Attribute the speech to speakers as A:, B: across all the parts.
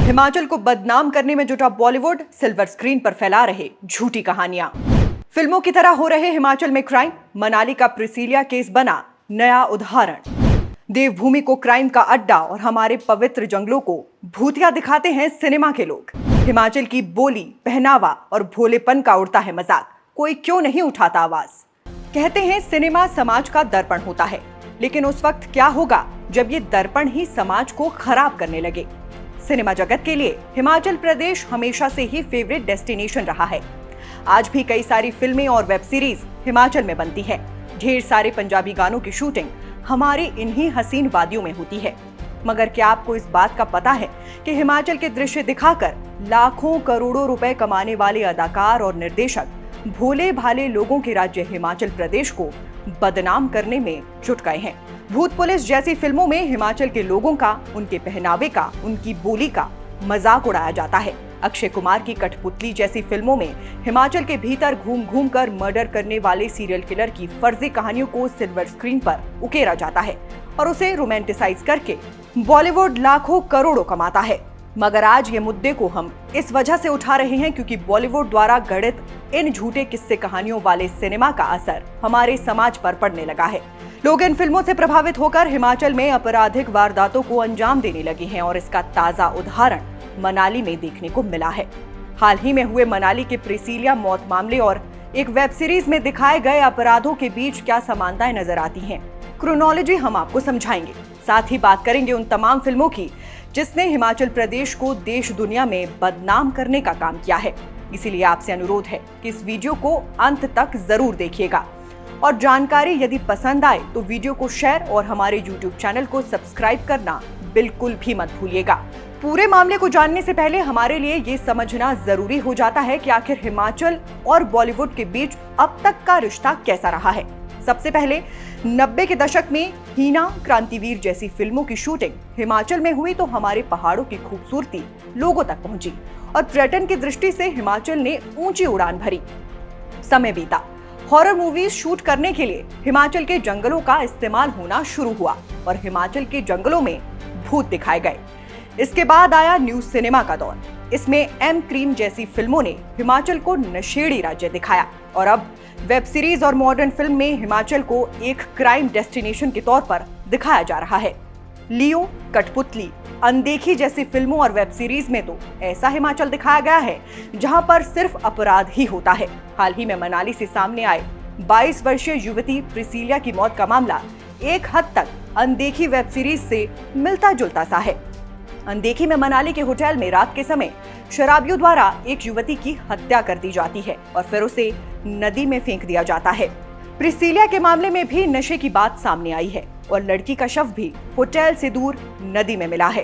A: हिमाचल को बदनाम करने में जुटा बॉलीवुड, सिल्वर स्क्रीन पर फैला रहे झूठी कहानियां। फिल्मों की तरह हो रहे हिमाचल में क्राइम, मनाली का प्रिसीलिया केस बना नया उदाहरण। देवभूमि को क्राइम का अड्डा और हमारे पवित्र जंगलों को भूतिया दिखाते हैं सिनेमा के लोग। हिमाचल की बोली, पहनावा और भोलेपन का उड़ता है मजाक, कोई क्यों नहीं उठाता आवाज। कहते हैं सिनेमा समाज का दर्पण होता है, लेकिन उस वक्त क्या होगा जब ये दर्पण ही समाज को खराब करने लगे। सिनेमा जगत के लिए हिमाचल प्रदेश हमेशा से ही फेवरेट डेस्टिनेशन रहा है। आज भी कई सारी फिल्में और वेब सीरीज हिमाचल में बनती है। ढेर सारे पंजाबी गानों की शूटिंग हमारी इन्हीं हसीन वादियों में होती है। मगर क्या आपको इस बात का पता है कि हिमाचल के दृश्य दिखाकर लाखों करोड़ों रुपए कमाने वाले अदाकार और निर्देशक भोले भाले लोगों के राज्य हिमाचल प्रदेश को बदनाम करने में जुट गए हैं। भूत पुलिस जैसी फिल्मों में हिमाचल के लोगों का, उनके पहनावे का, उनकी बोली का मजाक उड़ाया जाता है। अक्षय कुमार की कठपुतली जैसी फिल्मों में हिमाचल के भीतर घूम घूम कर मर्डर करने वाले सीरियल किलर की फर्जी कहानियों को सिल्वर स्क्रीन पर उकेरा जाता है और उसे रोमांटिसाइज करके बॉलीवुड लाखों करोड़ों कमाता है। मगर आज ये मुद्दे को हम इस वजह से उठा रहे हैं क्योंकि बॉलीवुड द्वारा गढ़ित इन झूठे किस्से कहानियों वाले सिनेमा का असर हमारे समाज पर पड़ने लगा है। लोग इन फिल्मों से प्रभावित होकर हिमाचल में आपराधिक वारदातों को अंजाम देने लगे हैं और इसका ताजा उदाहरण मनाली में देखने को मिला है। हाल ही में हुए मनाली के प्रिसीलिया मौत मामले और एक वेब सीरीज में दिखाए गए अपराधों के बीच क्या समानताएं नजर आती हैं, क्रोनोलॉजी हम आपको समझाएंगे। साथ ही बात करेंगे उन तमाम फिल्मों की जिसने हिमाचल प्रदेश को देश दुनिया में बदनाम करने का काम किया है। इसीलिए आपसे अनुरोध है कि इस वीडियो को अंत तक जरूर देखिएगा और जानकारी यदि पसंद आए तो वीडियो को शेयर और हमारे YouTube चैनल को सब्सक्राइब करना बिल्कुल भी मत भूलिएगा। पूरे मामले को जानने से पहले हमारे लिए ये समझना जरूरी हो जाता है कि आखिर हिमाचल और बॉलीवुड के बीच अब तक का रिश्ता कैसा रहा है। सबसे पहले 90 के दशक में हीना, क्रांतिवीर जैसी फिल्मों की शूटिंग हिमाचल में हुई तो हमारे पहाड़ों की खूबसूरती लोगों तक पहुंची और पर्यटन की दृष्टि से हिमाचल ने ऊंची उड़ान भरी। समय बीता, हॉरर मूवीज शूट करने के लिए हिमाचल के जंगलों का इस्तेमाल होना शुरू हुआ और हिमाचल के जंगलों में भूत दिखाए गए। इसके बाद आया न्यू सिनेमा का दौर। इसमें एम क्रीम जैसी फिल्मों ने हिमाचल को नशेड़ी राज्य दिखाया और अब वेब सीरीज और मॉडर्न फिल्म में हिमाचल को एक क्राइम डेस्टिनेशन के तौर पर दिखाया जा रहा है। लियो, कठपुतली, अनदेखी जैसी फिल्मों और वेब सीरीज में तो ऐसा हिमाचल दिखाया गया है जहां पर सिर्फ अपराध ही होता है। हाल ही में मनाली से सामने आए 22 वर्षीय युवती प्रिसीलिया की मौत का मामला एक हद तक अनदेखी वेब सीरीज से मिलता जुलता सा है। अनदेखी में मनाली के होटल में रात के समय शराबियों द्वारा एक युवती की हत्या कर दी जाती है और फिर उसे नदी में फेंक दिया जाता है। प्रिसीलिया के मामले में भी नशे की बात सामने आई है और लड़की का शव भी होटल से दूर नदी में मिला है।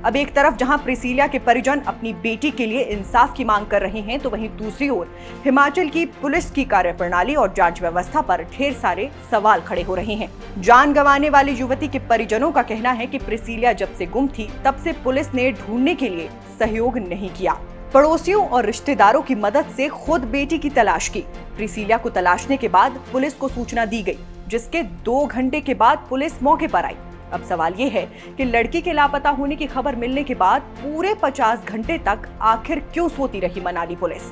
A: अब एक तरफ जहां प्रिसीलिया के परिजन अपनी बेटी के लिए इंसाफ की मांग कर रहे हैं तो वहीं दूसरी ओर हिमाचल की पुलिस की कार्यप्रणाली और जांच व्यवस्था पर ढेर सारे सवाल खड़े हो रहे हैं। जान गंवाने वाली युवती के परिजनों का कहना है कि प्रिसीलिया जब से गुम थी तब से पुलिस ने ढूंढने के लिए सहयोग नहीं किया। पड़ोसियों और रिश्तेदारों की मदद से खुद बेटी की तलाश की। प्रिसीलिया को तलाशने के बाद पुलिस को सूचना दी गई, जिसके 2 घंटे के बाद पुलिस मौके पर आई। अब सवाल ये है कि लड़की के लापता होने की खबर मिलने के बाद पूरे 50 घंटे तक आखिर क्यों सोती रही मनाली पुलिस।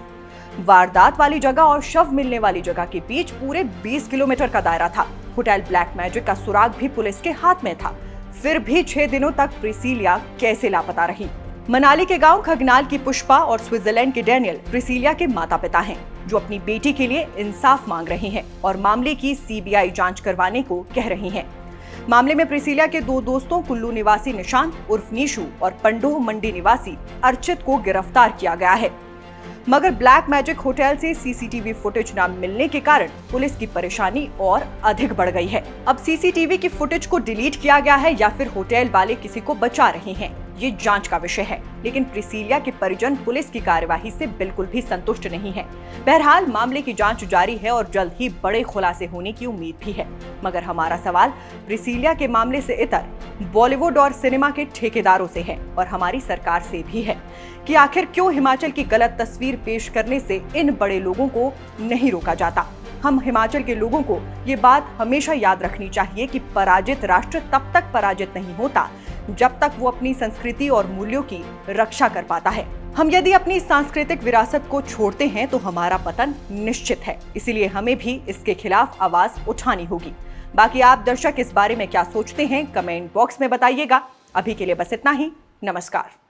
A: वारदात वाली जगह और शव मिलने वाली जगह के बीच पूरे 20 किलोमीटर का दायरा था। होटल ब्लैक मैजिक का सुराग भी पुलिस के हाथ में था। फिर भी 6 दिनों तक प्रिसीलिया कैसे लापता रही। मनाली के गांव खगनाल की पुष्पा और स्विट्जरलैंड के डैनियल प्रिसीलिया के माता पिता हैं, जो अपनी बेटी के लिए इंसाफ मांग रहे हैं और मामले की सीबीआई जांच करवाने को कह रही हैं। मामले में प्रिसीलिया के 2 दोस्तों कुल्लू निवासी निशांत उर्फ नीशू और पंडोह मंडी निवासी अर्चित को गिरफ्तार किया गया है। मगर ब्लैक मैजिक होटल से सीसीटीवी फुटेज न मिलने के कारण पुलिस की परेशानी और अधिक बढ़ गई है। अब सीसीटीवी की फुटेज को डिलीट किया गया है या फिर होटल वाले किसी को बचा रहे हैं, ये जांच का विषय है। लेकिन प्रिसीलिया के परिजन पुलिस की कार्यवाही से बिल्कुल भी संतुष्ट नहीं है। बहरहाल मामले की जांच जारी है और जल्द ही बड़े खुलासे होने की उम्मीद भी है। मगर हमारा सवाल प्रिसीलिया के मामले से इतर बॉलीवुड और सिनेमा के ठेकेदारों से है और हमारी सरकार से भी है कि आखिर क्यों हिमाचल की गलत तस्वीर पेश करने से इन बड़े लोगों को नहीं रोका जाता। हम हिमाचल के लोगों को ये बात हमेशा याद रखनी चाहिए कि पराजित राष्ट्र तब तक पराजित नहीं होता जब तक वो अपनी संस्कृति और मूल्यों की रक्षा कर पाता है। हम यदि अपनी सांस्कृतिक विरासत को छोड़ते हैं तो हमारा पतन निश्चित है। इसीलिए हमें भी इसके खिलाफ आवाज उठानी होगी। बाकी आप दर्शक इस बारे में क्या सोचते हैं, कमेंट बॉक्स में बताइएगा। अभी के लिए बस इतना ही। नमस्कार।